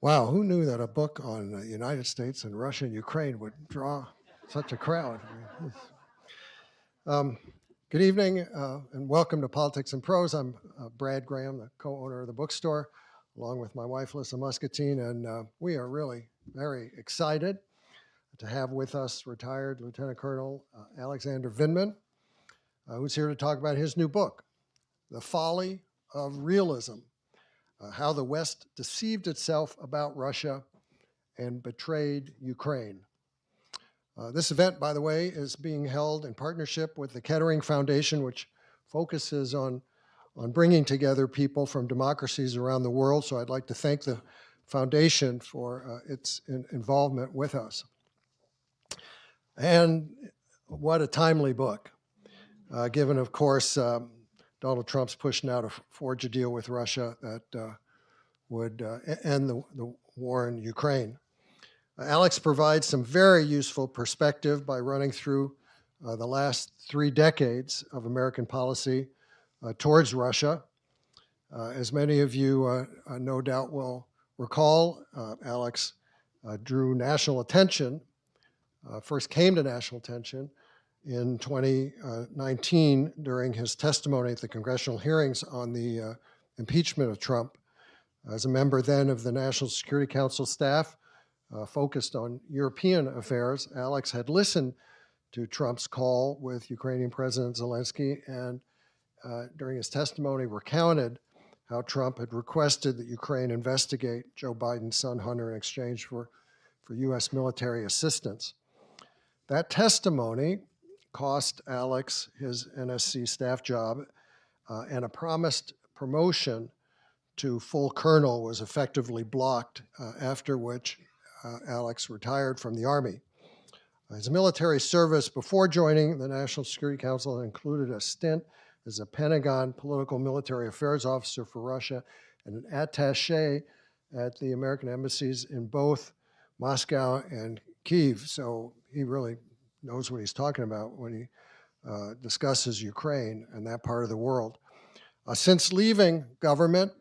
Wow, who knew that a book on the United States and Russia and Ukraine would draw such a crowd? Good evening and welcome to Politics and Prose. I'm Brad Graham, the co-owner of the bookstore, along with my wife, Lissa Muscatine, and we are really very excited to have with us retired Lieutenant Colonel Alexander Vindman, who's here to talk about his new book, The Folly of Realism, How the West Deceived Itself About Russia and Betrayed Ukraine. This event, by the way, is being held in partnership with the Kettering Foundation, which focuses on bringing together people from democracies around the world. So I'd like to thank the foundation for its involvement with us. And what a timely book, given, of course, Donald Trump's push now to forge a deal with Russia that would end the war in Ukraine. Alex provides some very useful perspective by running through the last 3 decades of American policy towards Russia. As many of you no doubt will recall, Alex drew national attention, first came to national attention in 2019 during his testimony at the congressional hearings on the impeachment of Trump. As a member then of the National Security Council staff, focused on European affairs, Alex had listened to Trump's call with Ukrainian President Zelensky and during his testimony recounted how Trump had requested that Ukraine investigate Joe Biden's son Hunter in exchange for U.S. military assistance. That testimony cost Alex his NSC staff job and a promised promotion to full colonel was effectively blocked, after which Alex retired from the Army. His military service before joining the National Security Council included a stint as a Pentagon political military affairs officer for Russia and an attaché at the American embassies in both Moscow and Kyiv. So he really knows what he's talking about when he discusses Ukraine and that part of the world. Since leaving government,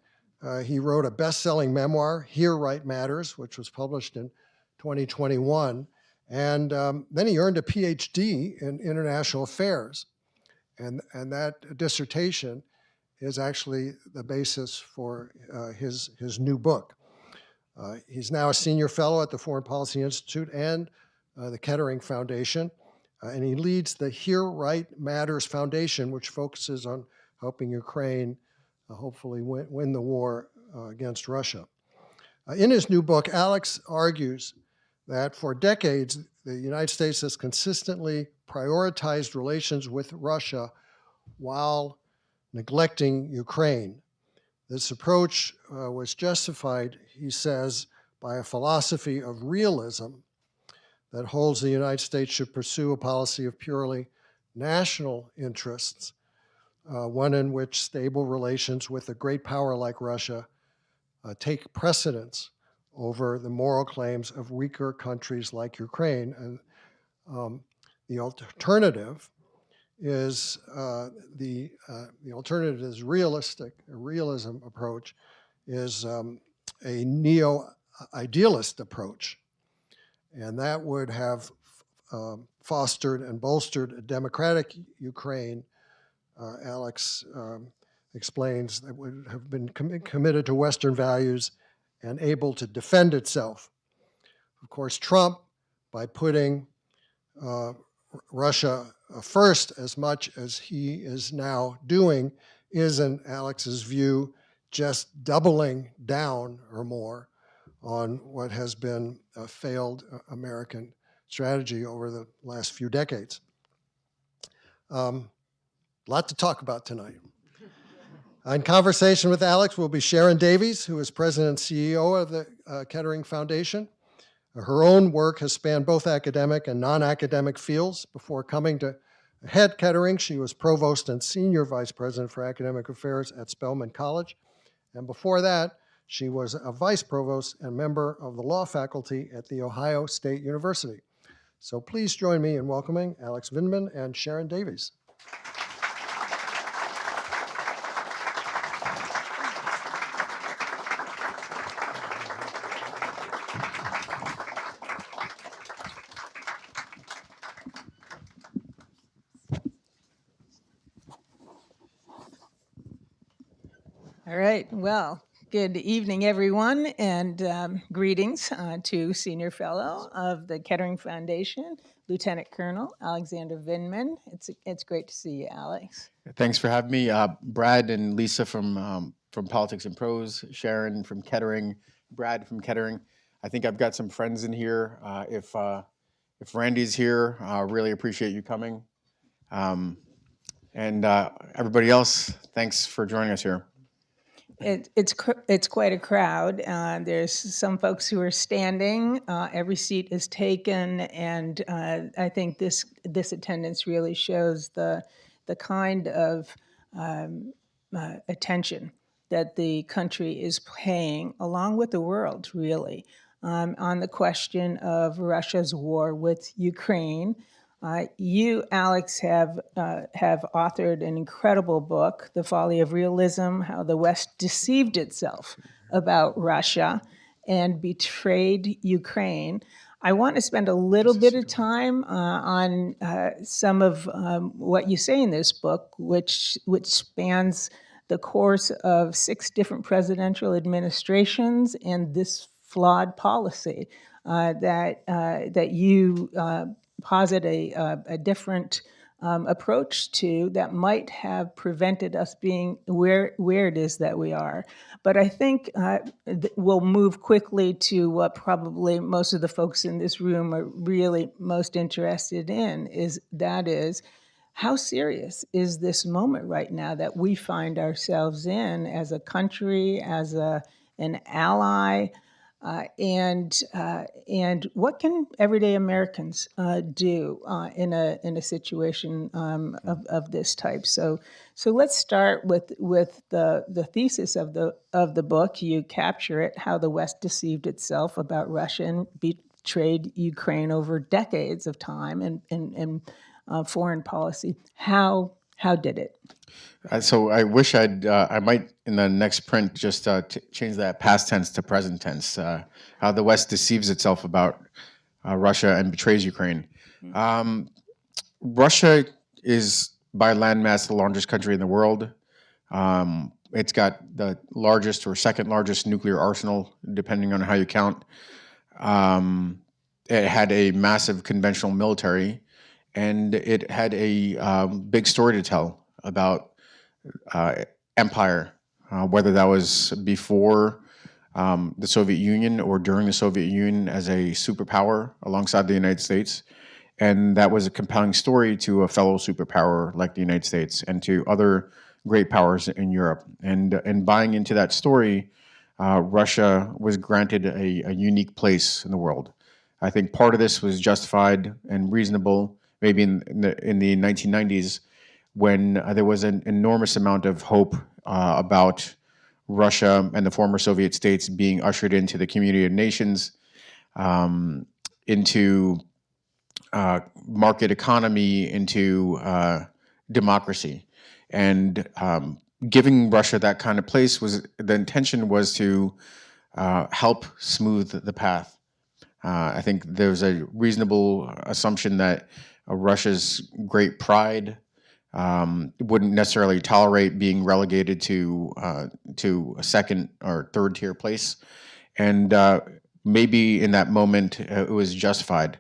he wrote a best-selling memoir, Here Right Matters, which was published in 2021. And then he earned a PhD in international affairs. And that dissertation is actually the basis for his new book. He's now a senior fellow at the Foreign Policy Institute and the Kettering Foundation. And he leads the Here Right Matters Foundation, which focuses on helping Ukraine hopefully win the war against Russia. In his new book, Alex argues that for decades, the United States has consistently prioritized relations with Russia while neglecting Ukraine. This approach was justified, he says, by a philosophy of realism that holds the United States should pursue a policy of purely national interests, one in which stable relations with a great power like Russia take precedence over the moral claims of weaker countries like Ukraine. And the alternative is realistic. A realism approach is a neo-idealist approach, and that would have fostered and bolstered a democratic Ukraine. Alex explains that would have been committed to Western values and able to defend itself. Of course, Trump, by putting Russia first as much as he is now doing, is, in Alex's view, just doubling down or more on what has been a failed American strategy over the last few decades. A lot to talk about tonight. In conversation with Alex will be Sharon Davies, who is president and CEO of the Kettering Foundation. Her own work has spanned both academic and non-academic fields. Before coming to head Kettering, she was provost and senior vice president for academic affairs at Spelman College. And before that, she was a vice provost and member of the law faculty at The Ohio State University. So please join me in welcoming Alex Vindman and Sharon Davies. All right. Well, good evening, everyone, and greetings to Senior Fellow of the Kettering Foundation, Lieutenant Colonel Alexander Vindman. It's great to see you, Alex. Thanks for having me, Brad and Lisa from Politics and Prose, Sharon from Kettering, Brad from Kettering. I think I've got some friends in here. If Randy's here, really appreciate you coming. And everybody else, thanks for joining us here. It's quite a crowd. There's some folks who are standing. Every seat is taken, and I think this attendance really shows the kind of attention that the country is paying, along with the world, really, on the question of Russia's war with Ukraine. You, Alex, have authored an incredible book, The Folly of Realism, How the West Deceived Itself About Russia and Betrayed Ukraine. I want to spend a little bit of time on some of what you say in this book, which spans the course of 6 different presidential administrations and this flawed policy that you posit a different approach to that might have prevented us being where it is that we are. But I think we'll move quickly to what probably most of the folks in this room are really most interested in, is how serious is this moment right now that we find ourselves in as a country, as an ally, and what can everyday Americans do in a situation of this type? So let's start with the thesis of the book. You capture it, how the West deceived itself about Russia and betrayed Ukraine over decades of time and foreign policy. How did it? So I wish I might in the next print just change that past tense to present tense. How the West deceives itself about Russia and betrays Ukraine. Russia is by landmass the largest country in the world. It's got the largest or second largest nuclear arsenal, depending on how you count. It had a massive conventional military, and it had a big story to tell about empire, whether that was before the Soviet Union or during the Soviet Union as a superpower alongside the United States. And that was a compelling story to a fellow superpower like the United States and to other great powers in Europe. And buying into that story, Russia was granted a unique place in the world. I think part of this was justified and reasonable, maybe in the 1990s, when there was an enormous amount of hope about Russia and the former Soviet states being ushered into the community of nations, into market economy, into democracy. And giving Russia that kind of place the intention was to help smooth the path. I think there's a reasonable assumption that Russia's great pride wouldn't necessarily tolerate being relegated to a second or third tier place, and maybe in that moment it was justified,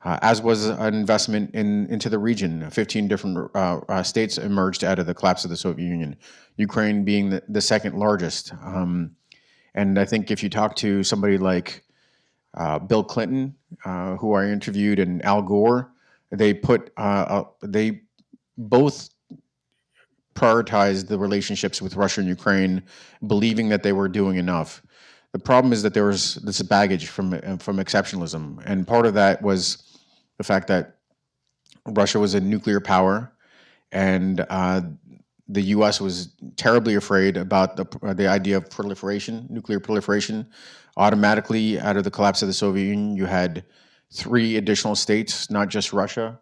as was an investment into the region. 15 different states emerged out of the collapse of the Soviet Union, Ukraine being the second largest. And I think if you talk to somebody like Bill Clinton, who I interviewed, and Al Gore, they both prioritized the relationships with Russia and Ukraine, believing that they were doing enough. The problem is that there was this baggage from exceptionalism, and part of that was the fact that Russia was a nuclear power, and the U.S. was terribly afraid about the idea of proliferation, nuclear proliferation. Automatically, out of the collapse of the Soviet Union, you had 3 additional states, not just Russia,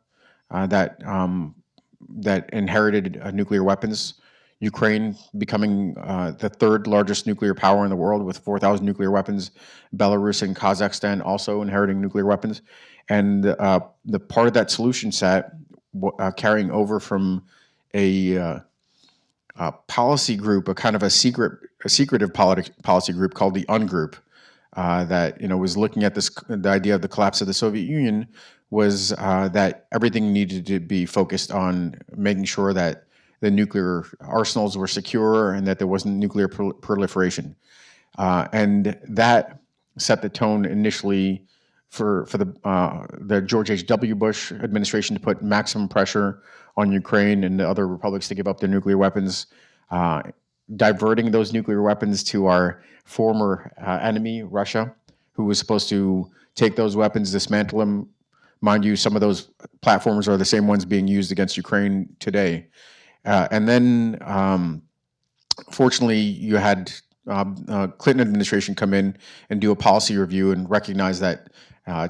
that inherited nuclear weapons. Ukraine becoming the 3rd largest nuclear power in the world with 4,000 nuclear weapons. Belarus and Kazakhstan also inheriting nuclear weapons. And the part of that solution set carrying over from a policy group, a kind of a secretive policy group called the Ungroup, that was looking at the idea of the collapse of the Soviet Union, was that everything needed to be focused on making sure that the nuclear arsenals were secure and that there wasn't nuclear proliferation, and that set the tone initially for the George H.W. Bush administration to put maximum pressure on Ukraine and the other republics to give up their nuclear weapons, diverting those nuclear weapons to our former enemy, Russia, who was supposed to take those weapons, dismantle them. Mind you, some of those platforms are the same ones being used against Ukraine today. And then, fortunately, you had Clinton administration come in and do a policy review and recognize that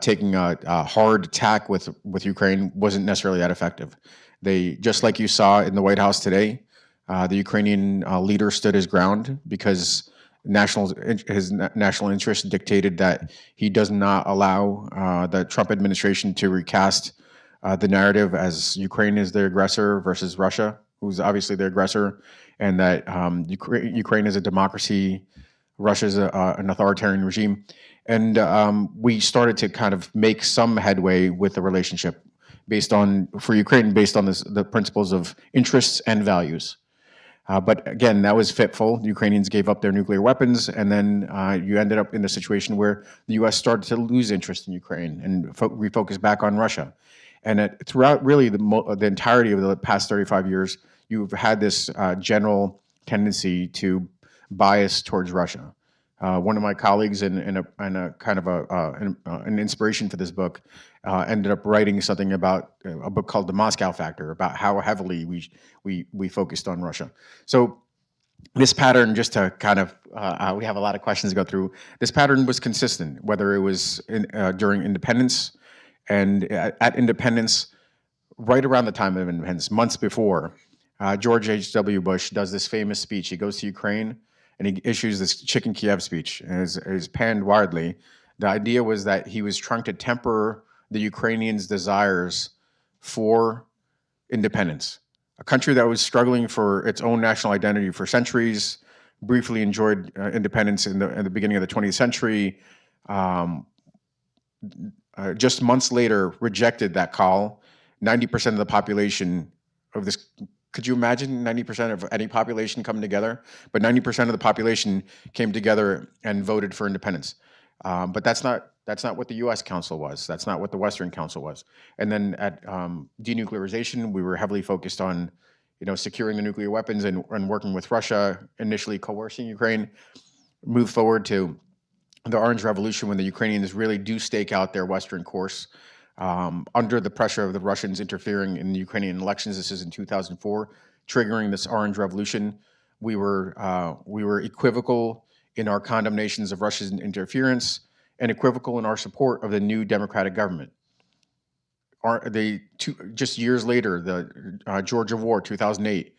taking a hard attack with Ukraine wasn't necessarily that effective. They, just like you saw in the White House today, the Ukrainian leader stood his ground because his national interest dictated that he does not allow the Trump administration to recast the narrative as Ukraine is the aggressor versus Russia, who's obviously the aggressor, and that Ukraine is a democracy, Russia is an authoritarian regime. And we started to kind of make some headway with the relationship for Ukraine based on the principles of interests and values. But again, that was fitful. The Ukrainians gave up their nuclear weapons, and then you ended up in a situation where the U.S. started to lose interest in Ukraine and refocus back on Russia. And throughout really the entirety of the past 35 years, you've had this general tendency to bias towards Russia. One of my colleagues and a kind of an inspiration for this book ended up writing something about a book called The Moscow Factor, about how heavily we focused on Russia. So this pattern, just to kind of, we have a lot of questions to go through. This pattern was consistent, whether it was during independence, and at independence, right around the time of independence, months before, George H.W. Bush does this famous speech. He goes to Ukraine and he issues this Chicken Kiev speech, and is panned widely. The idea was that he was trying to temper the Ukrainians' desires for independence. A country that was struggling for its own national identity for centuries, briefly enjoyed independence in the beginning of the 20th century, just months later rejected that call. 90% of the population of this, could you imagine 90% of any population coming together? But 90% of the population came together and voted for independence. But that's not what the U.S. Council was. That's not what the Western Council was. And then at denuclearization, we were heavily focused on, securing the nuclear weapons and working with Russia, initially coercing Ukraine. Move forward to the Orange Revolution, when the Ukrainians really do stake out their Western course under the pressure of the Russians interfering in the Ukrainian elections. This is in 2004, triggering this Orange Revolution. We were equivocal in our condemnations of Russian interference and equivocal in our support of the new democratic government. Just years later, the Georgia War, 2008,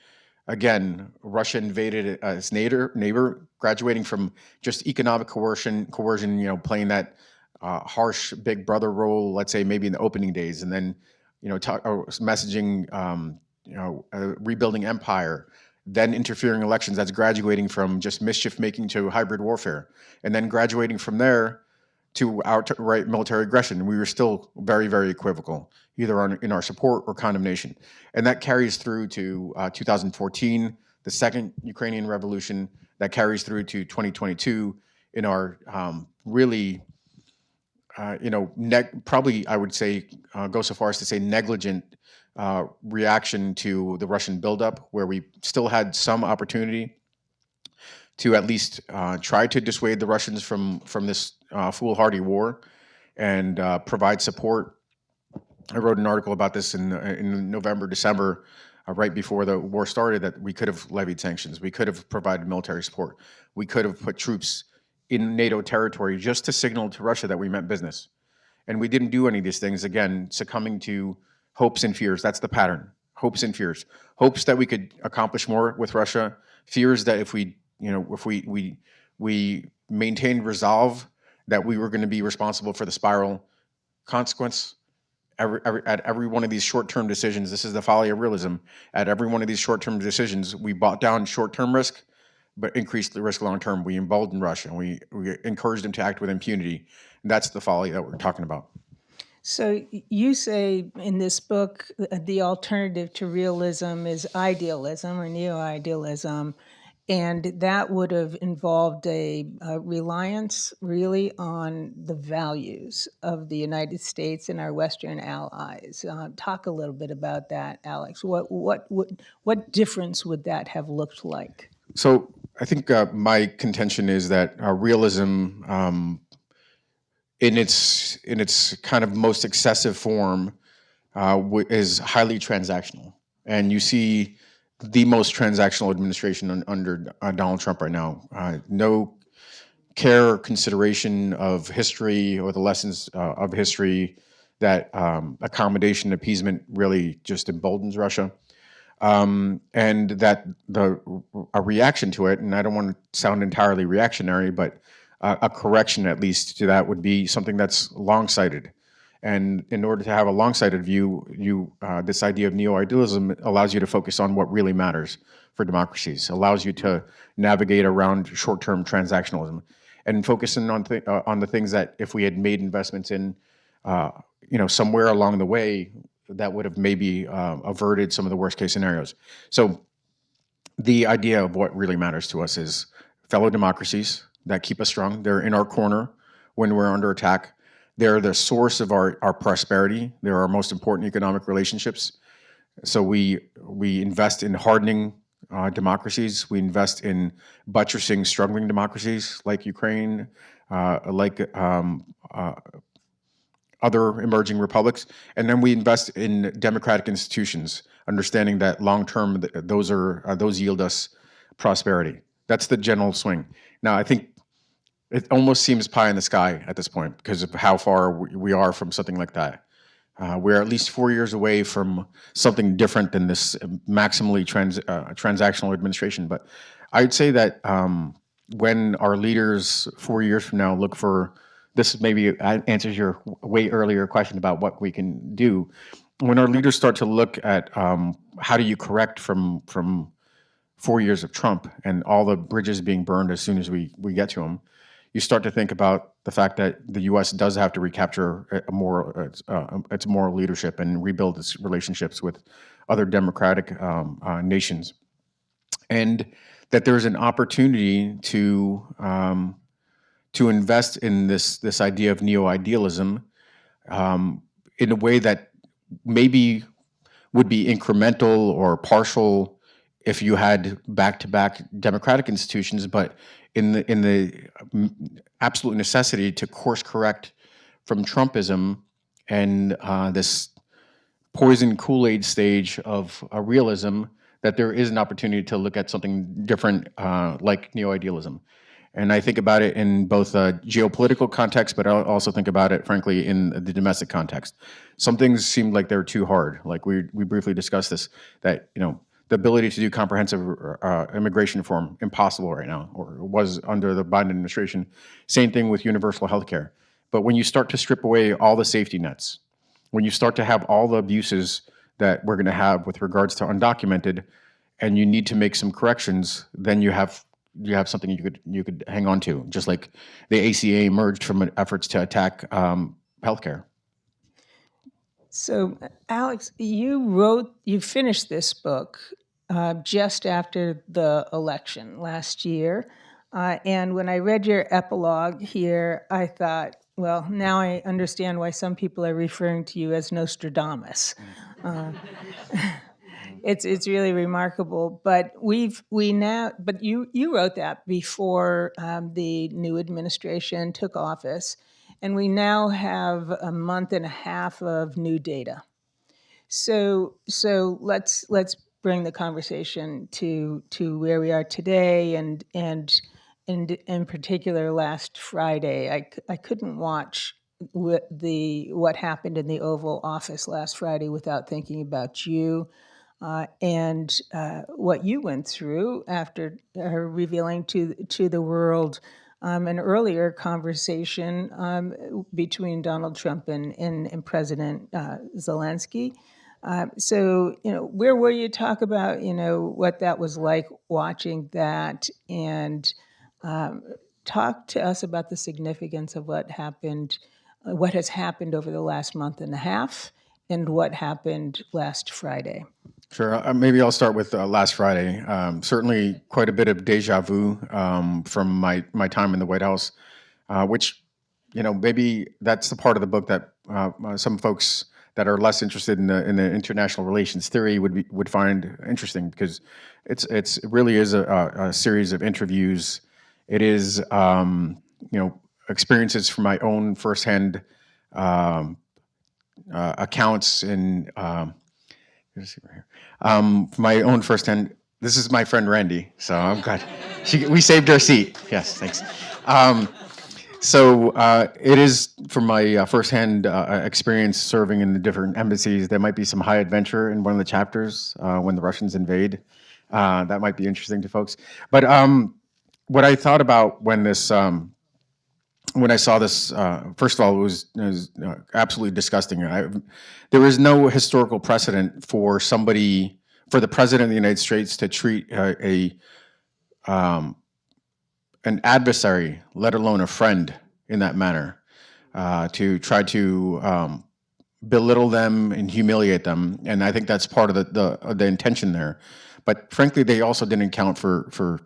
again, Russia invaded its neighbor, graduating from just economic coercion, playing that harsh big brother role, let's say maybe in the opening days, and then, messaging, rebuilding empire, then interfering elections. That's graduating from just mischief making to hybrid warfare, and then graduating from there to outright military aggression. We were still very, very equivocal, either in our support or condemnation. And that carries through to 2014, the second Ukrainian revolution, that carries through to 2022 in our really, probably I would say, go so far as to say negligent reaction to the Russian buildup, where we still had some opportunity to at least try to dissuade the Russians from this foolhardy war and provide support. I wrote an article about this in November, December, right before the war started, that we could have levied sanctions. We could have provided military support. We could have put troops in NATO territory just to signal to Russia that we meant business. And we didn't do any of these things, again, succumbing to hopes and fears. That's the pattern, hopes and fears. Hopes that we could accomplish more with Russia, fears that if we maintained resolve, that we were going to be responsible for the spiral. Consequence, at every one of these short-term decisions, this is the folly of realism. At every one of these short-term decisions, we bought down short-term risk, but increased the risk long-term. We emboldened Russia, and we encouraged them to act with impunity. And that's the folly that we're talking about. So you say in this book, the alternative to realism is idealism or neo-idealism, and that would have involved a reliance really on the values of the United States and our Western allies. Talk a little bit about that, Alex. What difference would that have looked like? So I think my contention is that realism, in its kind of most excessive form, is highly transactional, and you see the most transactional administration under Donald Trump right now. No care or consideration of history or the lessons of history. That accommodation, appeasement really just emboldens Russia. And that a reaction to it, and I don't want to sound entirely reactionary, but a correction at least to that would be something that's long-sighted. And in order to have a long-sighted view, this idea of neo-idealism allows you to focus on what really matters for democracies, allows you to navigate around short-term transactionalism, and focusing on the things that if we had made investments in, somewhere along the way, that would have maybe averted some of the worst case scenarios. So the idea of what really matters to us is fellow democracies that keep us strong. They're in our corner when we're under attack. They're the source of our prosperity. They're our most important economic relationships. So we invest in hardening democracies. We invest in buttressing struggling democracies like Ukraine, like other emerging republics, and then we invest in democratic institutions, understanding that long-term those yield us prosperity. That's the general swing. Now, I think it almost seems pie in the sky at this point because of how far we are from something like that. We're at least 4 years away from something different than this maximally transactional administration. But I'd say that when our leaders 4 years from now look for this, maybe answers your way earlier question about what we can do. When our leaders start to look at how do you correct from 4 years of Trump and all the bridges being burned as soon as we get to them, you start to think about the fact that the U.S. does have to recapture its moral leadership and rebuild its relationships with other democratic nations, and that there's an opportunity to invest in this idea of neo-idealism in a way that maybe would be incremental or partial if you had back-to-back democratic institutions, but in the absolute necessity to course correct from Trumpism and this poison Kool-Aid stage of realism, that there is an opportunity to look at something different like neo-idealism. And I think about it in both a geopolitical context, but I also think about it, frankly, in the domestic context. Some things seem like they're too hard. Like we briefly discussed this, that the ability to do comprehensive immigration reform, impossible right now, or was under the Biden administration. Same thing with universal health care. But when you start to strip away all the safety nets, when you start to have all the abuses that we're going to have with regards to undocumented, and you need to make some corrections, then you have something you could hang on to, just like the ACA emerged from efforts to attack healthcare. So, Alex, you finished this book just after the election last year. And when I read your epilogue here, I thought, well, now I understand why some people are referring to you as Nostradamus. It's really remarkable. But but you wrote that before the new administration took office. And we now have a month and a half of new data. So let's bring the conversation to where we are today, and in particular last Friday. I couldn't watch what happened in the Oval Office last Friday without thinking about you and what you went through after revealing to the world an earlier conversation between Donald Trump and President Zelensky. So, where were you? Talk about, what that was like watching that, and talk to us about the significance of what happened, what has happened over the last month and a half, and what happened last Friday. Sure. Maybe I'll start with last Friday. Certainly, quite a bit of deja vu from my time in the White House, which, maybe that's the part of the book that some folks that are less interested in the international relations theory would find interesting, because it really is a series of interviews. It is experiences from my own firsthand accounts in. Let's see right here. My own firsthand. This is my friend Randy, so I'm glad we saved her seat. Yes, thanks. So it is from my firsthand experience serving in the different embassies. There might be some high adventure in one of the chapters when the Russians invade. That might be interesting to folks. But what I thought about when I saw this, first of all, it was absolutely disgusting. There is no historical precedent for the president of the United States to treat an adversary, let alone a friend, in that manner, to try to belittle them and humiliate them. And I think that's part of the intention there. But frankly, they also didn't account for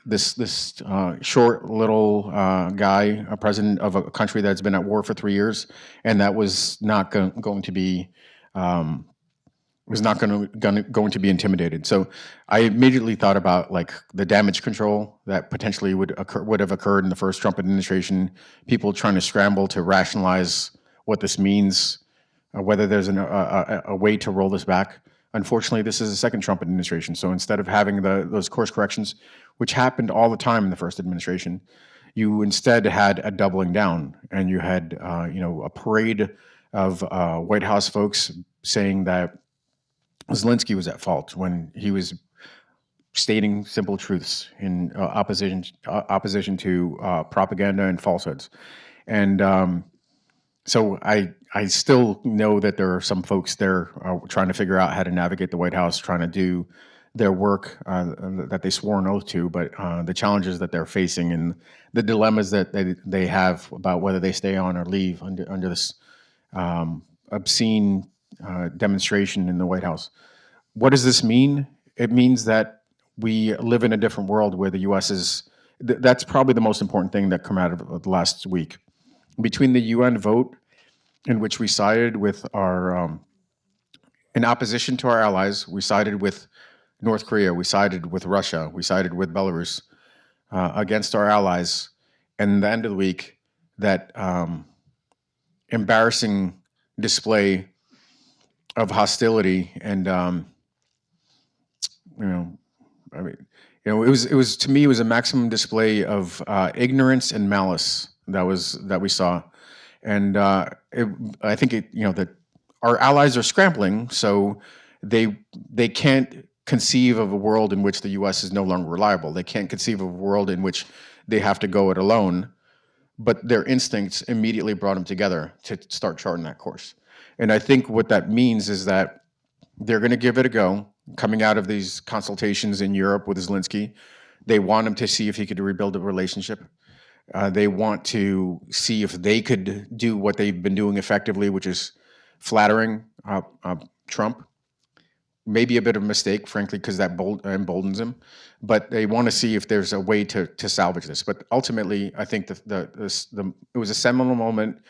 this short little guy, a president of a country that's been at war for 3 years, and that was not going to be going to be intimidated. So I immediately thought about like the damage control that potentially would have occurred in the first Trump administration. People trying to scramble to rationalize what this means, whether there's a way to roll this back. Unfortunately, this is the second Trump administration. So instead of having those course corrections, which happened all the time in the first administration, you instead had a doubling down, and you had a parade of White House folks saying that Zelensky was at fault when he was stating simple truths in opposition to propaganda and falsehoods. And so I still know that there are some folks there trying to figure out how to navigate the White House, trying to do their work that they swore an oath to, but the challenges that they're facing and the dilemmas that they have about whether they stay on or leave under this obscene demonstration in the White House. What does this mean? It means that we live in a different world where the U.S. is. That's probably the most important thing that came out of the last week. Between the UN vote, in which we sided with in opposition to our allies, we sided with North Korea, we sided with Russia, we sided with Belarus against our allies, and the end of the week, that embarrassing display of hostility and it was to me, it was a maximum display of ignorance and malice that we saw, and I think that our allies are scrambling, so they can't conceive of a world in which the U.S. is no longer reliable. They can't conceive of a world in which they have to go it alone, but their instincts immediately brought them together to start charting that course. And I think what that means is that they're going to give it a go. Coming out of these consultations in Europe with Zelensky, they want him to see if he could rebuild a relationship. They want to see if they could do what they've been doing effectively, which is flattering Trump. Maybe a bit of a mistake, frankly, because that emboldens him. But they want to see if there's a way to salvage this. But ultimately, I think it was a seminal moment,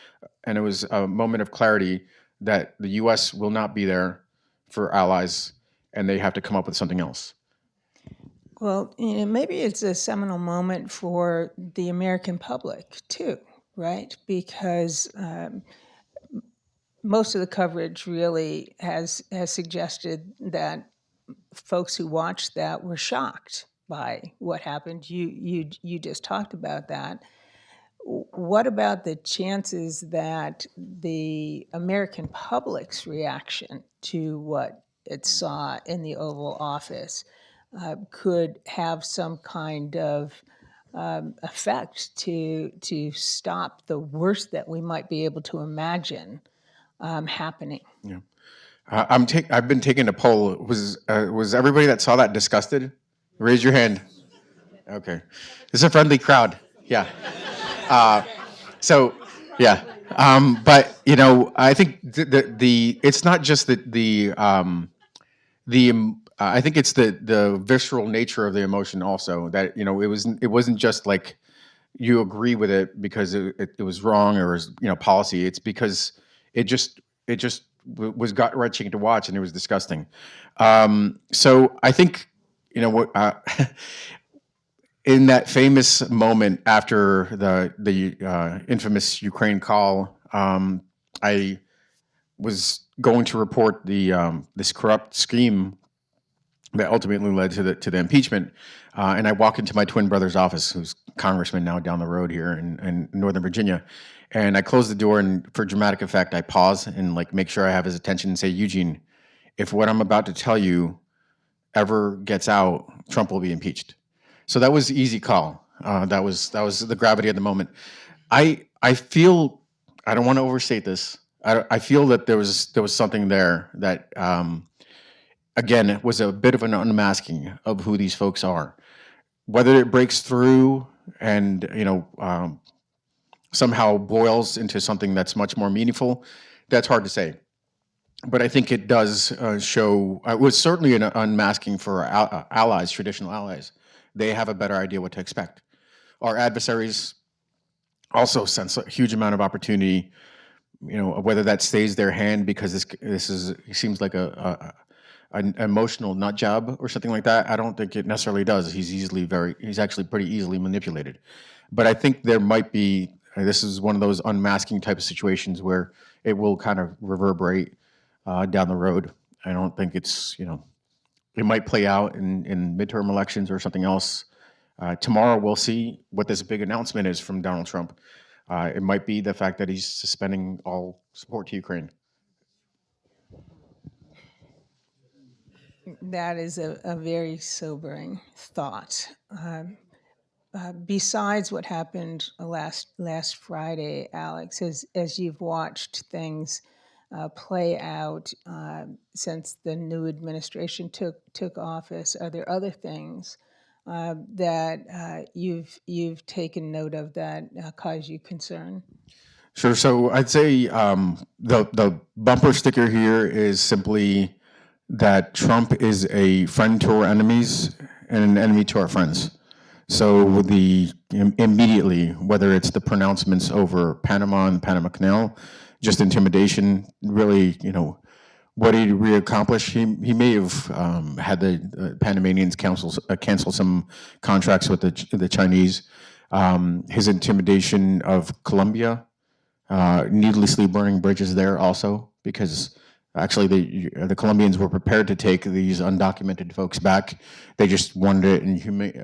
and it was a moment of clarity that the U.S. will not be there for allies, and they have to come up with something else. Well, maybe it's a seminal moment for the American public too, right? Because most of the coverage really has suggested that folks who watched that were shocked by what happened. You just talked about that. What about the chances that the American public's reaction to what it saw in the Oval Office could have some kind of effect to stop the worst that we might be able to imagine happening. Yeah. I've been taking a poll. Was everybody that saw that disgusted? Raise your hand. Okay, it's a friendly crowd. Yeah. So, yeah. But I think the it's not just I think it's the visceral nature of the emotion also, that it wasn't just like you agree with it because it was wrong or was policy. It's because it just was gut wrenching to watch, and it was disgusting. So I think what in that famous moment after the infamous Ukraine call, I was going to report this corrupt scheme that ultimately led to the impeachment. And I walk into my twin brother's office, who's congressman now down the road here in Northern Virginia. And I close the door, and for dramatic effect, I pause and make sure I have his attention and say, Eugene, if what I'm about to tell you ever gets out, Trump will be impeached. So that was easy call. That was the gravity of the moment. I feel, I don't want to overstate this. I feel that there was something there that again, it was a bit of an unmasking of who these folks are. Whether it breaks through and somehow boils into something that's much more meaningful, that's hard to say. But I think it does show. It was certainly an unmasking for our allies, traditional allies. They have a better idea what to expect. Our adversaries also sense a huge amount of opportunity. Whether that stays their hand because it seems like an emotional nut job or something like that. I don't think it necessarily does. He's actually pretty easily manipulated. But I think there might be, this is one of those unmasking type of situations where it will kind of reverberate down the road. I don't think it's, it might play out in midterm elections or something else. Tomorrow we'll see what this big announcement is from Donald Trump. It might be the fact that he's suspending all support to Ukraine. That is a very sobering thought. Besides what happened last Friday, Alex, as you've watched things play out since the new administration took office, are there other things that you've taken note of that cause you concern? Sure. So I'd say the bumper sticker here is simply that Trump is a friend to our enemies and an enemy to our friends. So immediately, whether it's the pronouncements over Panama and the Panama Canal, just intimidation, really, what did he reaccomplish? He may have had the Panamanians cancel some contracts with the Chinese. His intimidation of Colombia, needlessly burning bridges there also, because actually the Colombians were prepared to take these undocumented folks back. They just wanted it in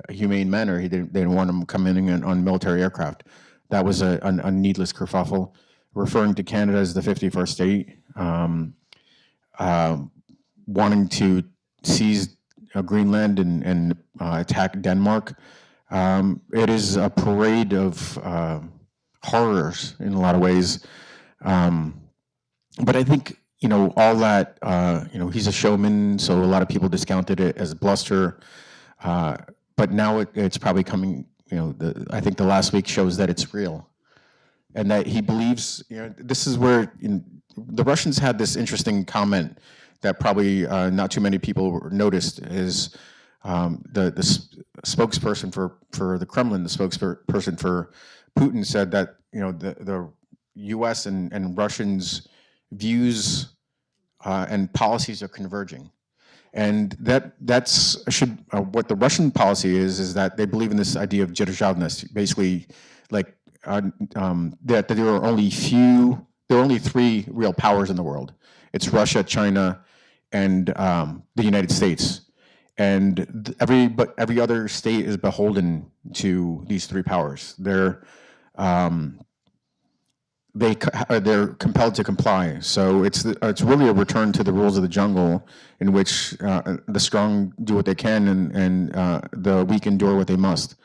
humane manner. They didn't want them coming in on military aircraft. That was a needless kerfuffle. Referring to Canada as the 51st state, wanting to seize Greenland and attack Denmark. It is a parade of horrors in a lot of ways. But I think, all that, he's a showman, so a lot of people discounted it as bluster. But now it's probably coming, I think the last week shows that it's real. And that he believes, this is where the Russians had this interesting comment that probably not too many people noticed, is the spokesperson for the Kremlin, the spokesperson for Putin, said that the U.S. and Russians' views and policies are converging, and that's what the Russian policy is that they believe in this idea of державность, basically like that there are only three real powers in the world. It's Russia, China, and the United States. And every other state is beholden to these three powers. they're compelled to comply. So it's really a return to the rules of the jungle, in which the strong do what they can, and the weak endure what they must,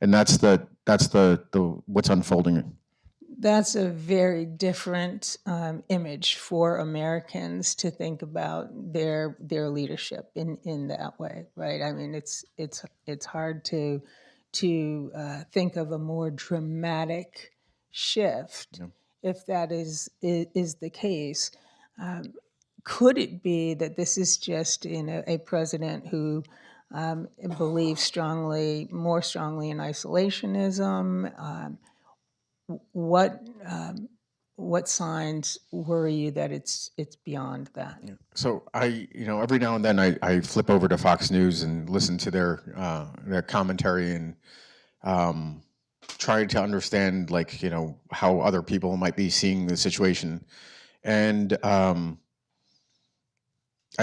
and that's the what's unfolding. That's a very different image for Americans to think about their leadership in that way, right? I mean, it's hard to think of a more dramatic shift if that is the case. Could it be that this is just a president who believes more strongly in isolationism? What signs worry you that it's beyond that? So every now and then I flip over to Fox News and listen to their commentary, and try to understand, like, how other people might be seeing the situation. And I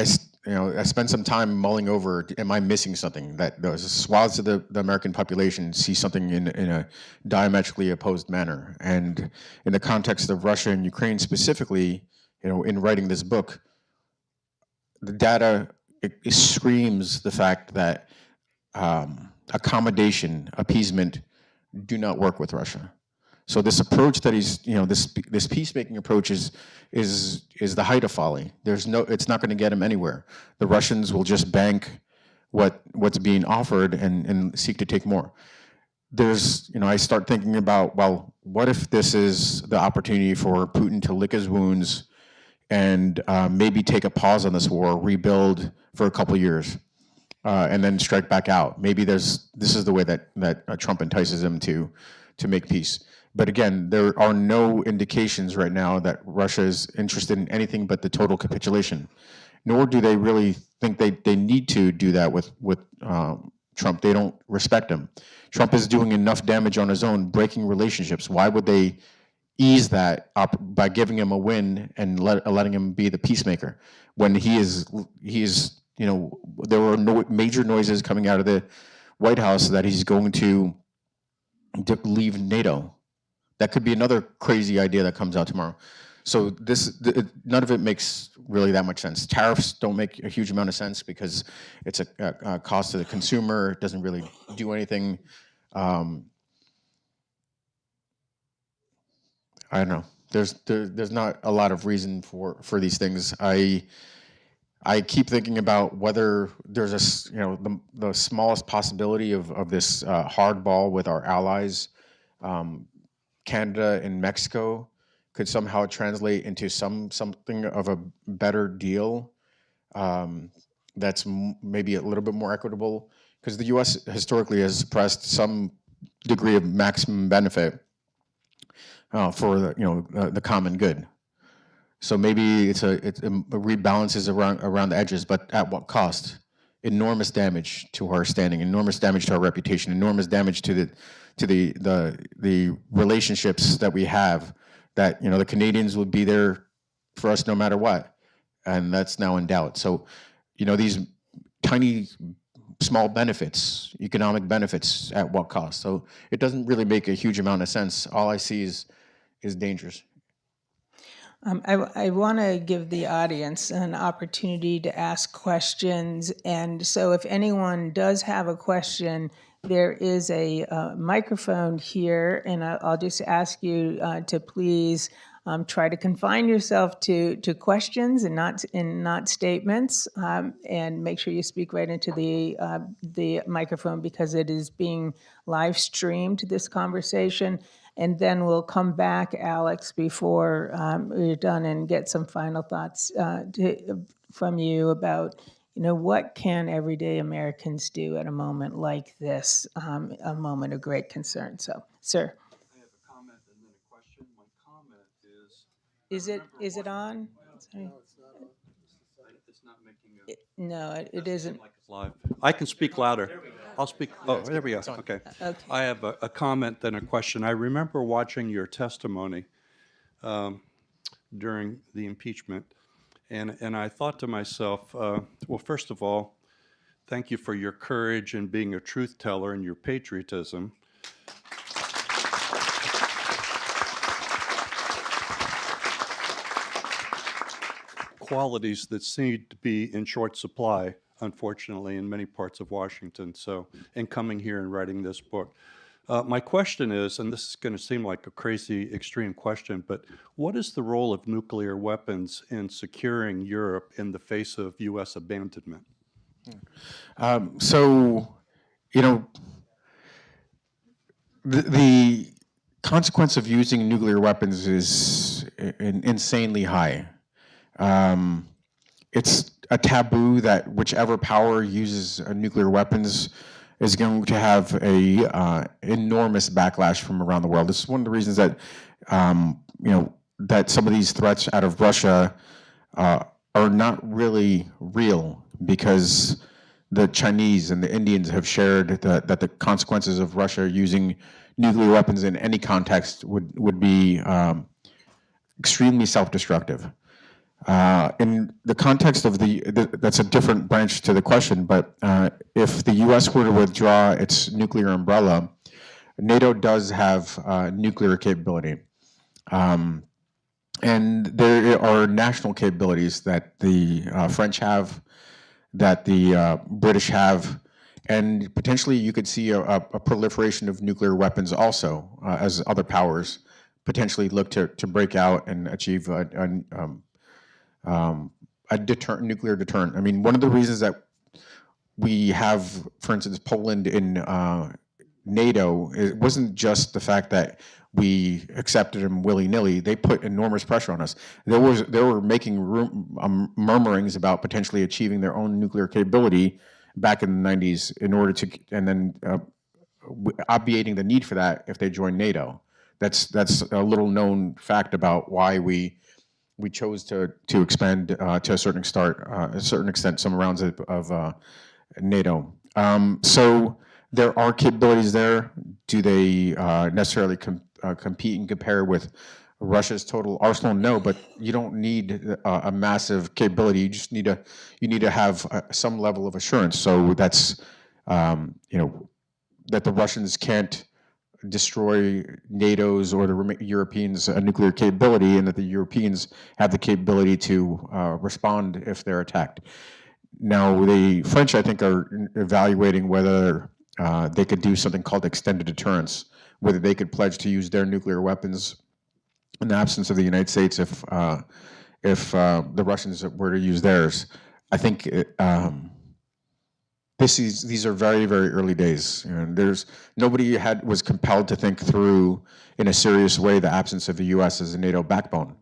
spend some time mulling over, am I missing something? That those swaths of the American population see something in a diametrically opposed manner. And in the context of Russia and Ukraine specifically, in writing this book, the data it screams the fact that accommodation, appeasement, do not work with Russia. So this approach that he's, this peacemaking approach is the height of folly. It's not going to get him anywhere. The Russians will just bank what's being offered and seek to take more. I start thinking about, well, what if this is the opportunity for Putin to lick his wounds and maybe take a pause on this war, rebuild for a couple years, and then strike back out. Maybe this is the way that Trump entices him to make peace. But again, there are no indications right now that Russia is interested in anything but the total capitulation. Nor do they really think they need to do that with Trump. They don't respect him. Trump is doing enough damage on his own, breaking relationships. Why would they ease that up by giving him a win and letting him be the peacemaker when he is there were no major noises coming out of the White House that he's going to leave NATO. That could be another crazy idea that comes out tomorrow. So none of it makes really that much sense. Tariffs don't make a huge amount of sense because it's a cost to the consumer. It doesn't really do anything. I don't know. There's not a lot of reason for these things. I keep thinking about whether there's the smallest possibility of this hardball with our allies. Canada and Mexico could somehow translate into something of a better deal that's maybe a little bit more equitable, because the U.S. historically has suppressed some degree of maximum benefit for the common good. So maybe it rebalances around the edges, but at what cost? Enormous damage to our standing, enormous damage to our reputation, enormous damage to the relationships that we have. That the Canadians would be there for us no matter what, and that's now in doubt. So these tiny, small benefits, economic benefits, at what cost? So it doesn't really make a huge amount of sense. All I see is dangerous. I want to give the audience an opportunity to ask questions, and so if anyone does have a question, there is a microphone here, and I'll just ask you to please try to confine yourself to questions and not statements, and make sure you speak right into the microphone, because it is being live streamed, this conversation. And then we'll come back, Alex, before we're done, and get some final thoughts from you about, what can everyday Americans do at a moment like this, a moment of great concern. So, sir. I have a comment and then a question. My comment is... Is it on? Sorry. No, it's not on. It's not making a... No, it isn't. Like it's live. I can speak louder. I'll speak. Oh, there we go. Okay. Okay. I have a comment then a question. I remember watching your testimony during the impeachment, and I thought to myself, well, first of all, thank you for your courage and being a truth teller and your patriotism. qualities that seem to be in short supply, unfortunately, in many parts of Washington. So, in coming here and writing this book, my question is, and this is going to seem like a crazy, extreme question, but what is the role of nuclear weapons in securing Europe in the face of U.S. abandonment? So, you know, the consequence of using nuclear weapons is insanely high. It's a taboo that whichever power uses nuclear weapons is going to have a enormous backlash from around the world. This is one of the reasons that that some of these threats out of Russia are not really real, because the Chinese and the Indians have shared that the consequences of Russia using nuclear weapons in any context would be extremely self-destructive. In the context of that's a different branch to the question, but if the U.S. were to withdraw its nuclear umbrella, NATO does have nuclear capability. And there are national capabilities that the French have, that the British have, and potentially you could see a proliferation of nuclear weapons also as other powers potentially look to break out and achieve a nuclear deterrent. I mean, one of the reasons that we have, for instance, Poland in NATO, it wasn't just the fact that we accepted them willy-nilly. They put enormous pressure on us. They were making murmurings about potentially achieving their own nuclear capability back in the 90s in order to, and then obviating the need for that if they joined NATO. That's a little known fact about why we chose to expand to a certain extent some rounds of NATO. So there are capabilities there. Do they necessarily compete and compare with Russia's total arsenal? No, but you don't need a massive capability. You just need to have some level of assurance. So that's that the Russians can't destroy NATO's or the Europeans' nuclear capability, and that the Europeans have the capability to respond if they're attacked. Now, the French, I think, are evaluating whether they could do something called extended deterrence, whether they could pledge to use their nuclear weapons in the absence of the United States if the Russians were to use theirs. I think these are very, very early days. There's nobody was compelled to think through in a serious way the absence of the U.S. as a NATO backbone.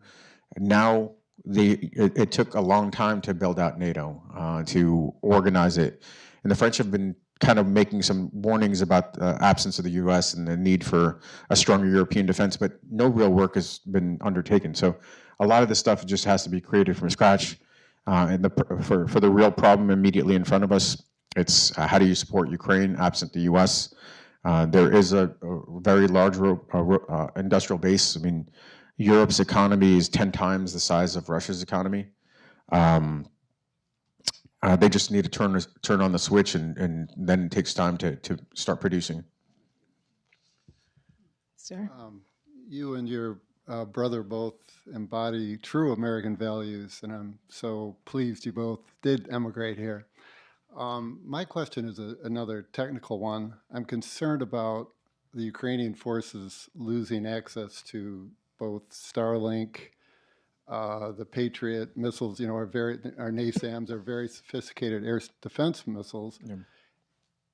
Now it took a long time to build out NATO, to organize it, and the French have been kind of making some warnings about the absence of the U.S. and the need for a stronger European defense, but no real work has been undertaken. So a lot of this stuff just has to be created from scratch. And for the real problem immediately in front of us, it's how do you support Ukraine absent the U.S.? There is a very large industrial base. I mean, Europe's economy is 10 times the size of Russia's economy. They just need to turn on the switch, and then it takes time to start producing. Sir? You and your brother both embody true American values, and I'm so pleased you both did emigrate here. My question is another technical one. I'm concerned about the Ukrainian forces losing access to both Starlink, the Patriot missiles, our NASAMS are very sophisticated air defense missiles. Yeah.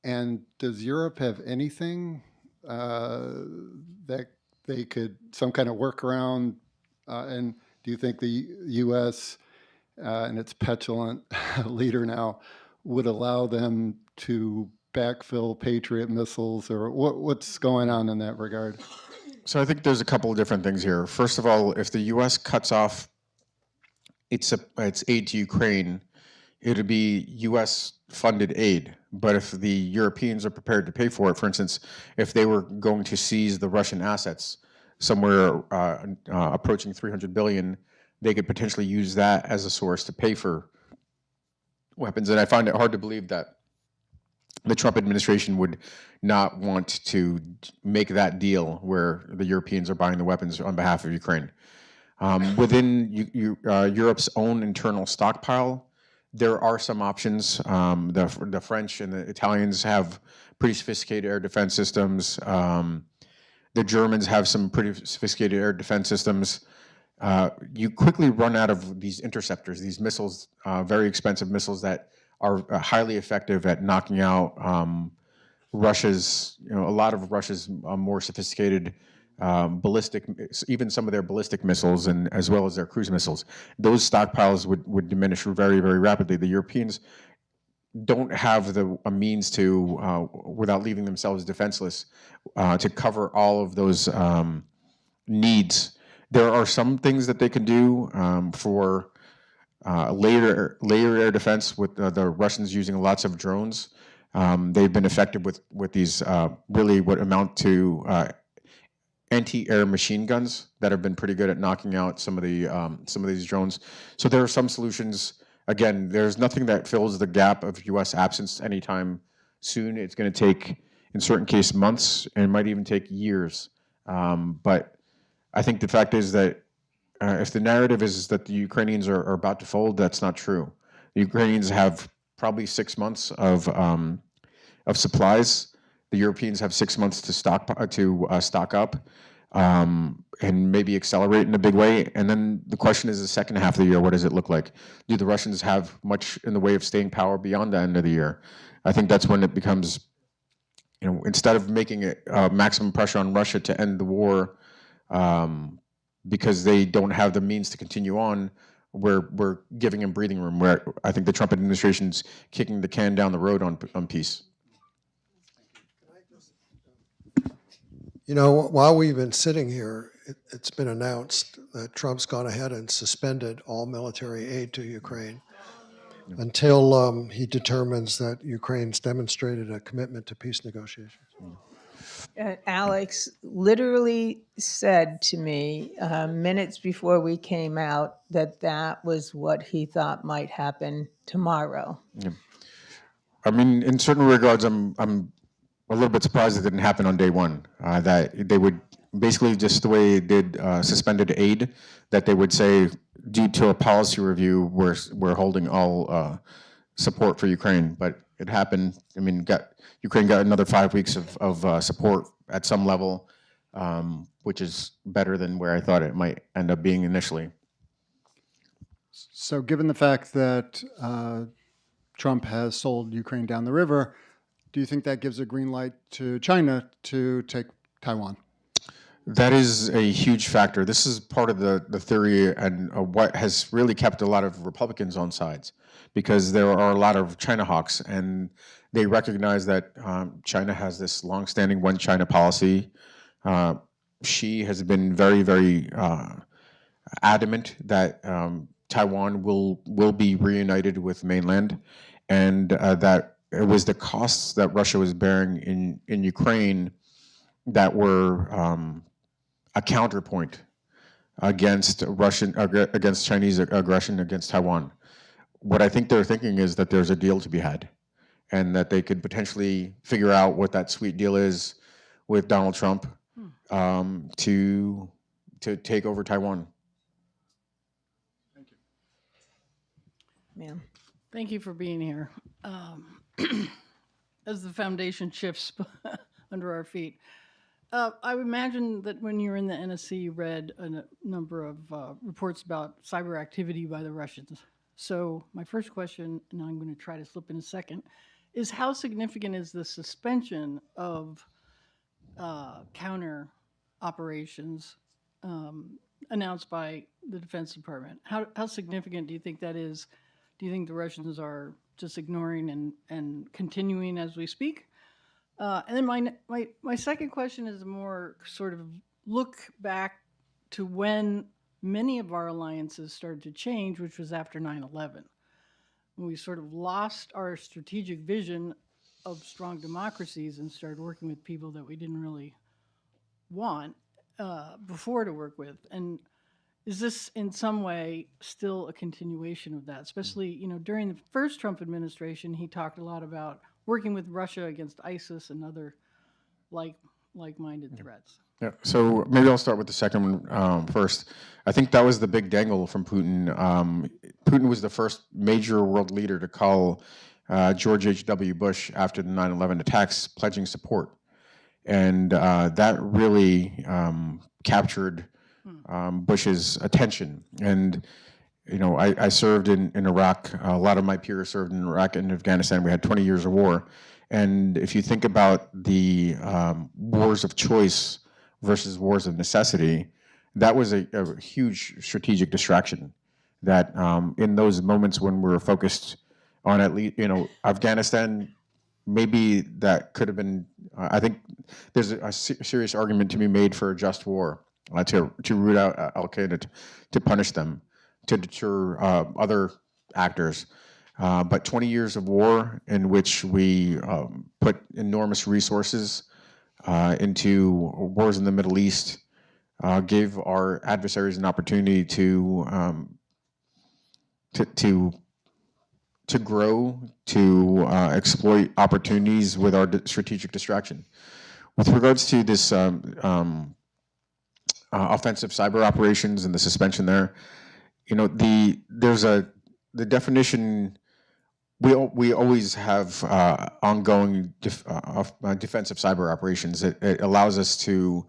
And does Europe have anything that they could, some kind of workaround? And do you think the U.S. And its petulant leader now would allow them to backfill Patriot missiles, or what's going on in that regard? So I think there's a couple of different things here. First of all, if the U.S. cuts off its aid to Ukraine, it would be U.S.-funded aid. But if the Europeans are prepared to pay for it, for instance, if they were going to seize the Russian assets, somewhere approaching $300 billion, they could potentially use that as a source to pay for weapons. And I find it hard to believe that the Trump administration would not want to make that deal where the Europeans are buying the weapons on behalf of Ukraine. Within Europe's own internal stockpile, there are some options. The French and the Italians have pretty sophisticated air defense systems. The Germans have some pretty sophisticated air defense systems. You quickly run out of these interceptors, these missiles, very expensive missiles that are highly effective at knocking out Russia's, a lot of Russia's more sophisticated ballistic, even some of their ballistic missiles, and as well as their cruise missiles. Those stockpiles would diminish very, very rapidly. The Europeans don't have a means to, without leaving themselves defenseless, to cover all of those needs. There are some things that they can do for layer air defense with the Russians using lots of drones. They've been effective with these really what amount to anti-air machine guns that have been pretty good at knocking out some of these drones. So there are some solutions. Again, there's nothing that fills the gap of U.S. absence anytime soon. It's going to take, in certain cases, months, and it might even take years. But I think the fact is that if the narrative is that the Ukrainians are about to fold, that's not true. The Ukrainians have probably 6 months of supplies. The Europeans have 6 months to stock up and maybe accelerate in a big way. And then the question is the second half of the year, what does it look like? Do the Russians have much in the way of staying power beyond the end of the year? I think that's when it becomes, instead of making it maximum pressure on Russia to end the war because they don't have the means to continue on, we're giving them breathing room, where I think the Trump administration's kicking the can down the road on peace. While we've been sitting here, it's been announced that Trump's gone ahead and suspended all military aid to Ukraine until he determines that Ukraine's demonstrated a commitment to peace negotiations. Alex literally said to me minutes before we came out that was what he thought might happen tomorrow. Yeah. I mean, in certain regards, I'm a little bit surprised it didn't happen on day one. That they would basically, just the way they did suspended aid, that they would say, due to a policy review, we're holding all support for Ukraine. But it happened. I mean, Ukraine got another 5 weeks of support at some level, which is better than where I thought it might end up being initially. So given the fact that Trump has sold Ukraine down the river, do you think that gives a green light to China to take Taiwan? That is a huge factor. This is part of the theory and what has really kept a lot of Republicans on sides, because there are a lot of China hawks, and they recognize that China has this longstanding one China policy. Xi has been very, very adamant that Taiwan will be reunited with mainland, and that it was the costs that Russia was bearing in Ukraine that were a counterpoint against Chinese aggression against Taiwan. What I think they're thinking is that there's a deal to be had, and that they could potentially figure out what that sweet deal is with Donald Trump to take over Taiwan. Thank you. Ma'am. Thank you for being here. As the foundation shifts under our feet, I would imagine that when you were in the NSC, you read a number of reports about cyber activity by the Russians. So my first question, and I'm going to try to slip in a second, is how significant is the suspension of counter operations announced by the Defense Department? How significant do you think that is? Do you think the Russians are just ignoring and continuing as we speak? And then my second question is a more sort of look back to when many of our alliances started to change, which was after 9/11. When we sort of lost our strategic vision of strong democracies and started working with people that we didn't really want before to work with. And is this in some way still a continuation of that? Especially, during the first Trump administration, he talked a lot about working with Russia against ISIS and other like-minded threats. Yeah. So maybe I'll start with the second one first. I think that was the big dangle from Putin. Putin was the first major world leader to call George H.W. Bush after the 9/11 attacks, pledging support. And that really captured Bush's attention. And I served in Iraq. A lot of my peers served in Iraq and Afghanistan. We had 20 years of war. And if you think about the wars of choice versus wars of necessity, that was a huge strategic distraction. That in those moments when we were focused on at least, Afghanistan, maybe that could have been, I think there's a serious argument to be made for a just war, to root out al-Qaeda, to punish them, to deter other actors. But 20 years of war in which we put enormous resources into wars in the Middle East gave our adversaries an opportunity to grow, to exploit opportunities with our strategic distraction. With regards to this offensive cyber operations and the suspension there, the definition. We always have ongoing defensive cyber operations. It allows us to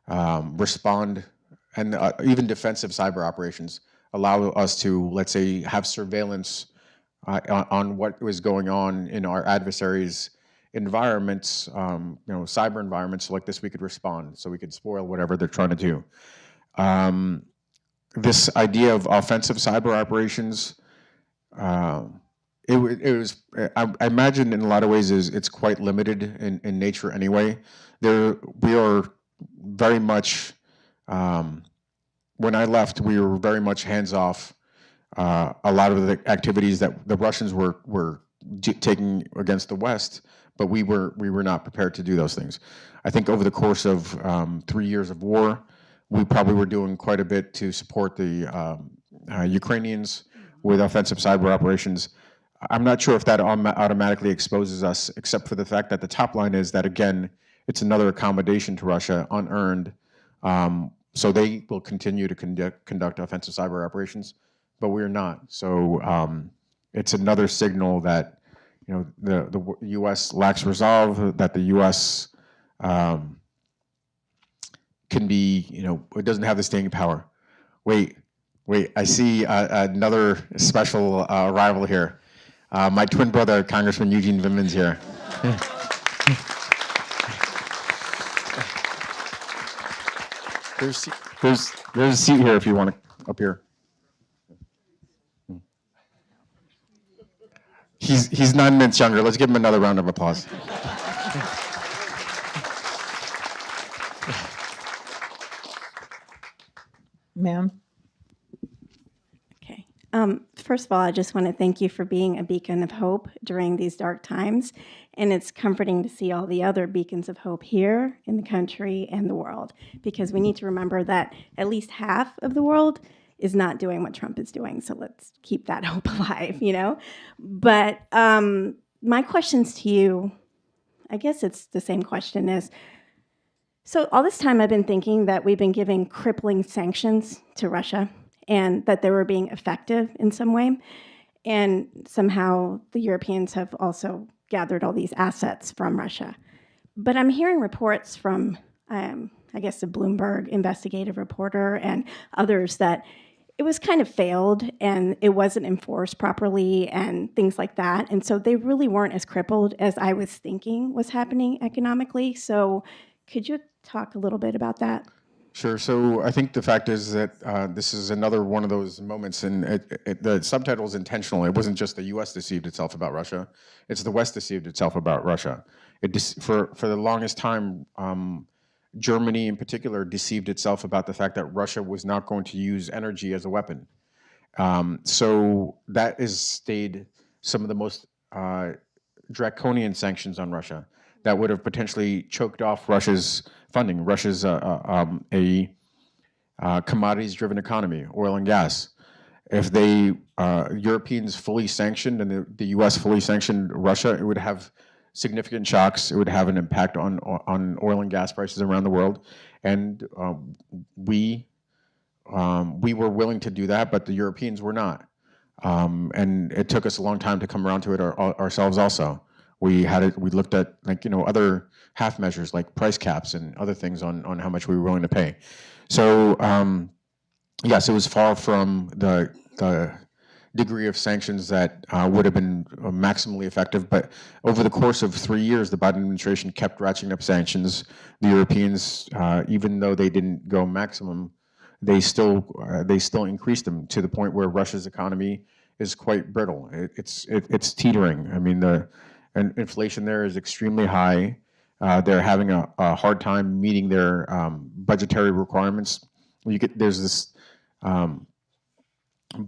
respond, and even defensive cyber operations allow us to, let's say, have surveillance on what was going on in our adversaries' environments, cyber environments. So like this, we could respond, so we could spoil whatever they're trying to do. This idea of offensive cyber operations, it was, I imagine in a lot of ways it's quite limited in nature anyway. We are very much, when I left, we were very much hands-off. A lot of the activities that the Russians were taking against the West, but we were not prepared to do those things. I think over the course of 3 years of war, we probably were doing quite a bit to support the Ukrainians with offensive cyber operations. I'm not sure if that automatically exposes us, except for the fact that the top line is that, again, it's another accommodation to Russia, unearned. So they will continue to conduct offensive cyber operations, but we're not. So it's another signal that the U.S. lacks resolve, that the U.S. can be, it doesn't have the staying power. Wait, I see another special arrival here. My twin brother, Congressman Eugene Vindman's here. There's a seat here if you want to, up here. He's 9 minutes younger. Let's give him another round of applause. Ma'am. Okay. First of all, I just want to thank you for being a beacon of hope during these dark times. And it's comforting to see all the other beacons of hope here in the country and the world, because we need to remember that at least half of the world is not doing what Trump is doing. So let's keep that hope alive, But my questions to you, I guess it's the same question as, so all this time I've been thinking that we've been giving crippling sanctions to Russia and that they were being effective in some way. And somehow the Europeans have also gathered all these assets from Russia. But I'm hearing reports from, I guess, the Bloomberg investigative reporter and others that it was kind of failed and it wasn't enforced properly and things like that. And so they really weren't as crippled as I was thinking was happening economically. So could you talk a little bit about that? Sure. So I think the fact is that this is another one of those moments, and the subtitle is intentional. It wasn't just the U.S. deceived itself about Russia; it's the West deceived itself about Russia. For the longest time, Germany in particular deceived itself about the fact that Russia was not going to use energy as a weapon. So that has stayed some of the most draconian sanctions on Russia that would have potentially choked off Russia's funding. Russia's a commodities-driven economy, oil and gas. If they Europeans fully sanctioned and the U.S. fully sanctioned Russia, it would have significant shocks. It would have an impact on oil and gas prices around the world, and we we were willing to do that, but the Europeans were not. And it took us a long time to come around to it ourselves also. We looked at, like, other half measures like price caps and other things on how much we were willing to pay. So yes, it was far from the degree of sanctions that would have been maximally effective. But over the course of 3 years, the Biden administration kept ratcheting up sanctions. The Europeans, even though they didn't go maximum, they still increased them to the point where Russia's economy is quite brittle. It's teetering. I mean, and inflation there is extremely high. They're having a hard time meeting their budgetary requirements. There's this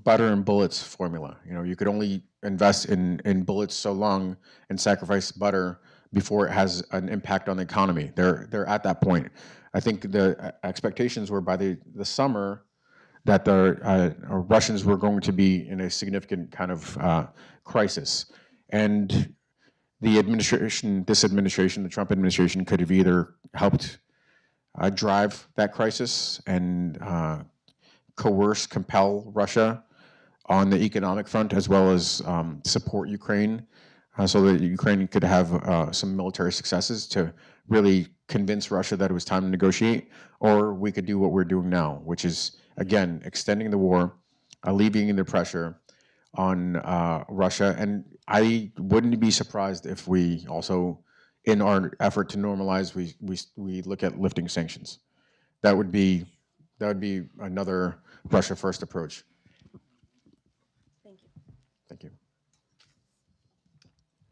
butter and bullets formula. You could only invest in bullets so long and sacrifice butter before it has an impact on the economy. They're at that point. I think the expectations were by the summer that the Russians were going to be in a significant kind of crisis. And this administration, the Trump administration, could have either helped drive that crisis and compel Russia on the economic front, as well as support Ukraine, so that Ukraine could have some military successes to really convince Russia that it was time to negotiate, or we could do what we're doing now, which is, again, extending the war, alleviating the pressure on Russia. And I wouldn't be surprised if we also, in our effort to normalize, we look at lifting sanctions. That would be another Russia first approach. Thank you. Thank you.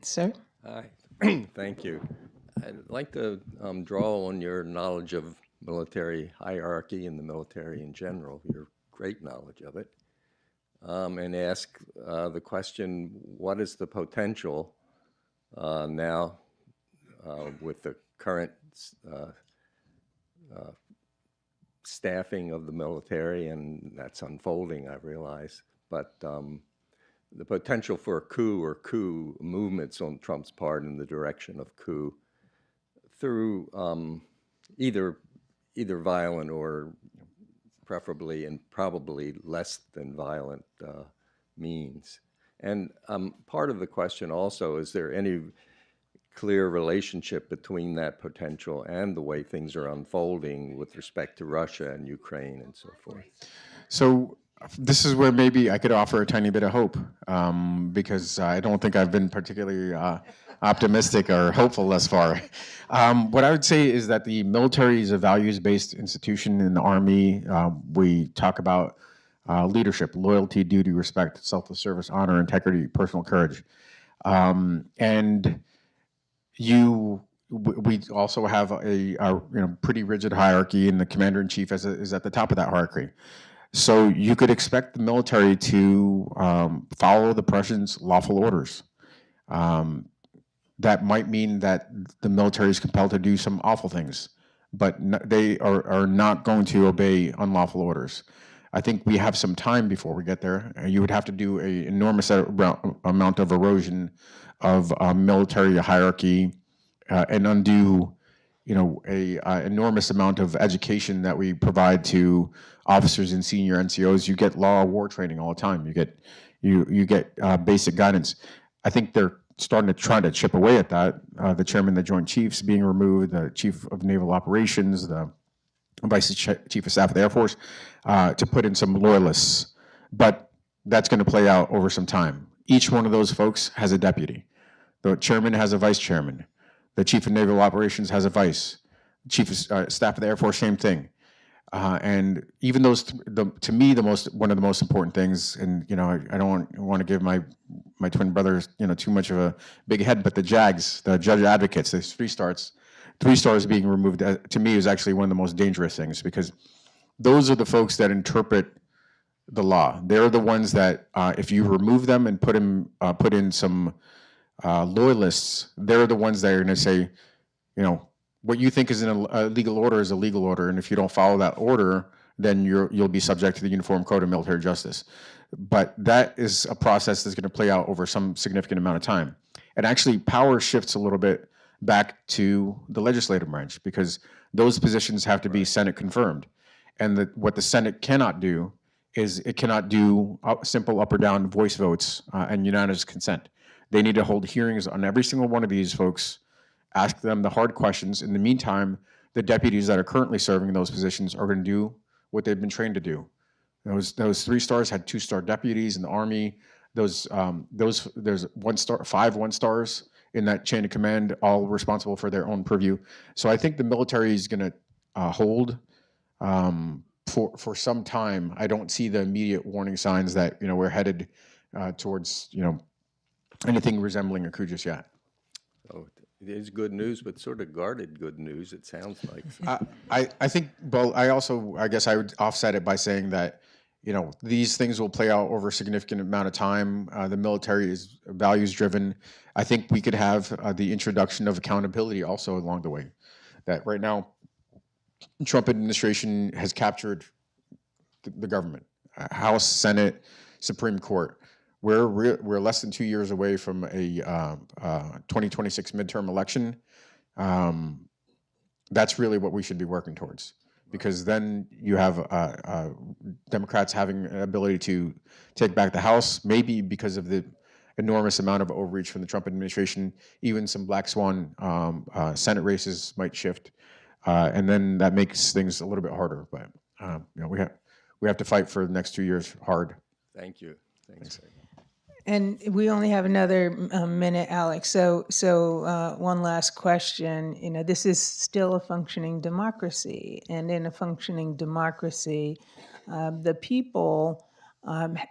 Sir? Hi, thank you. I'd like to draw on your knowledge of military hierarchy and the military in general, your great knowledge of it, and ask the question, what is the potential now with the current staffing of the military, and that's unfolding, I realize, but the potential for a coup or coup movements on Trump's part in the direction of coup through either violent or preferably and probably less than violent means. And part of the question also, is there any clear relationship between that potential and the way things are unfolding with respect to Russia and Ukraine and so forth? So this is where maybe I could offer a tiny bit of hope, because I don't think I've been particularly optimistic or hopeful thus far. What I would say is that the military is a values-based institution. In the Army, we talk about leadership, loyalty, duty, respect, selfless service, honor, integrity, personal courage. And we also have a pretty rigid hierarchy, and the commander-in-chief is at the top of that hierarchy. So you could expect the military to follow the president's lawful orders. That might mean that the military is compelled to do some awful things, but they are not going to obey unlawful orders. I think we have some time before we get there. You would have to do an enormous amount of erosion of military hierarchy and undo, a enormous amount of education that we provide to officers and senior NCOs. You get law of war training all the time. You get basic guidance. I think they're starting to try to chip away at that. The chairman of the Joint Chiefs being removed, the chief of naval operations, the vice chief of staff of the Air Force, to put in some loyalists. But that's going to play out over some time. Each one of those folks has a deputy. The chairman has a vice chairman. The chief of naval operations has a vice. Chief of staff of the Air Force, same thing. And even those, to me, one of the most important things, and I don't want to give my twin brothers too much of a big head, but the JAGs, the judge advocates, there's 3 stars being removed, to me is actually one of the most dangerous things, because those are the folks that interpret the law. They're the ones that if you remove them and put in some loyalists, they're the ones that are going to say, what you think is a legal order is a legal order, and if you don't follow that order, then you'll be subject to the Uniform Code of Military Justice. But that is a process that's going to play out over some significant amount of time. And actually, power shifts a little bit back to the legislative branch, because those positions have to be Senate confirmed. And what the Senate cannot do is it cannot do simple up or down voice votes and unanimous consent. They need to hold hearings on every single one of these folks, ask them the hard questions. In the meantime, the deputies that are currently serving those positions are going to do what they've been trained to do. Those 3 stars had 2-star deputies in the Army. There's 5 1-stars in that chain of command, all responsible for their own purview. So I think the military is going to hold for some time. I don't see the immediate warning signs that we're headed towards anything resembling a coup just yet. So it is good news, but sort of guarded good news, it sounds like. I think, well, I guess I would offset it by saying that, these things will play out over a significant amount of time. The military is values driven. I think we could have the introduction of accountability also along the way. That right now, Trump administration has captured the government, House, Senate, Supreme Court. We're less than 2 years away from a 2026 midterm election. That's really what we should be working towards, because then you have Democrats having an ability to take back the House, maybe because of the enormous amount of overreach from the Trump administration. Even some black swan Senate races might shift, and then that makes things a little bit harder. But we have to fight for the next 2 years hard. Thank you. Thanks. And we only have another minute, Alex. So one last question. This is still a functioning democracy, and in a functioning democracy, the people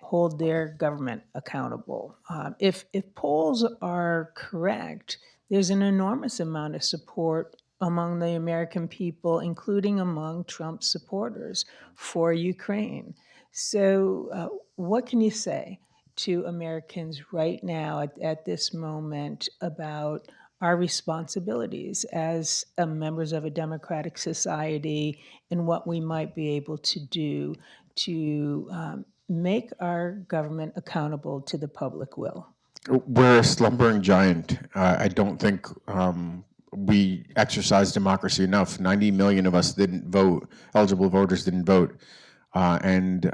hold their government accountable. If polls are correct, there's an enormous amount of support among the American people, including among Trump's supporters, for Ukraine. So what can you say to Americans right now at this moment about our responsibilities as members of a democratic society and what we might be able to do to make our government accountable to the public will? We're a slumbering giant. I don't think we exercise democracy enough. 90 million of us didn't vote. Eligible voters didn't vote. And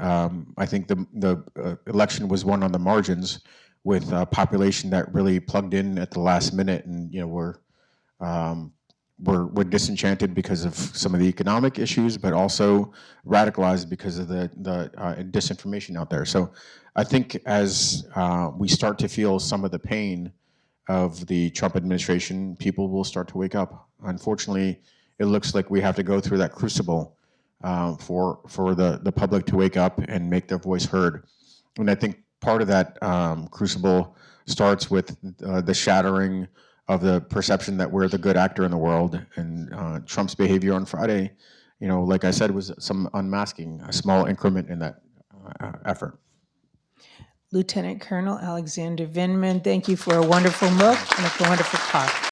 I think the election was won on the margins with a population that really plugged in at the last minute, and we're disenchanted because of some of the economic issues, but also radicalized because of the disinformation out there. So I think as we start to feel some of the pain of the Trump administration, people will start to wake up. Unfortunately, it looks like we have to go through that crucible for the public to wake up and make their voice heard. And I think part of that crucible starts with the shattering of the perception that we're the good actor in the world. And Trump's behavior on Friday, like I said, was some unmasking, a small increment in that effort. Lieutenant Colonel Alexander Vindman, thank you for a wonderful book and a wonderful talk.